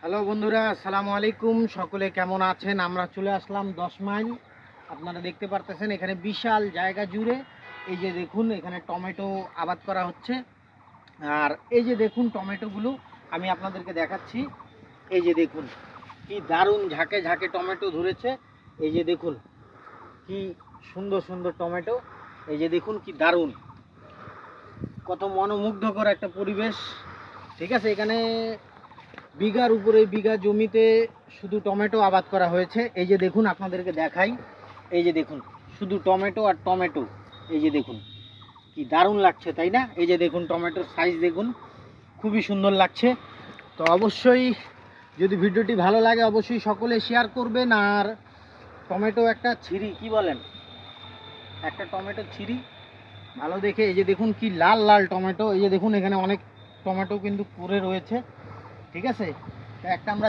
Hello বন্ধুরা, আসসালামু আলাইকুম। সকলে কেমন আছেন? আমরা চলে আসলাম 10 মাইল। আপনারা দেখতে পারতেছেন এখানে বিশাল জায়গা জুড়ে এই যে দেখুন এখানে টমেটো আবাদ করা হচ্ছে। আর এই যে দেখুন টমেটোগুলো আমি আপনাদেরকে দেখাচ্ছি। এই যে দেখুন কি দারুণ ঝাঁকে ঝাঁকে টমেটো ধরেছে। এই যে দেখুন কি সুন্দর সুন্দর টমেটো। এই যে দেখুন কি দারুণ, কত মনোমুগ্ধকর একটা পরিবেশ। ঠিক আছে, এখানে বিঘার উপরে বিঘা জমিতে শুধু টমেটো আবাদ করা হয়েছে। এই যে দেখুন আপনাদেরকে দেখাই, এই যে দেখুন শুধু টমেটো আর টমেটো। এই যে দেখুন কি দারুণ লাগছে, তাই না? এই যে দেখুন টমেটোর সাইজ দেখুন, খুবই সুন্দর লাগছে। তো অবশ্যই যদি ভিডিওটি ভালো লাগে অবশ্যই সকলে শেয়ার করবেন। আর টমেটো একটা ছিরি, কি বলেন, একটা টমেটো ছিরি ভালো দেখে। এই যে দেখুন কি লাল লাল টমেটো। এই যে দেখুন এখানে অনেক টমেটো কিন্তু পড়ে রয়েছে। ঠিক আছে, তো একটা আমরা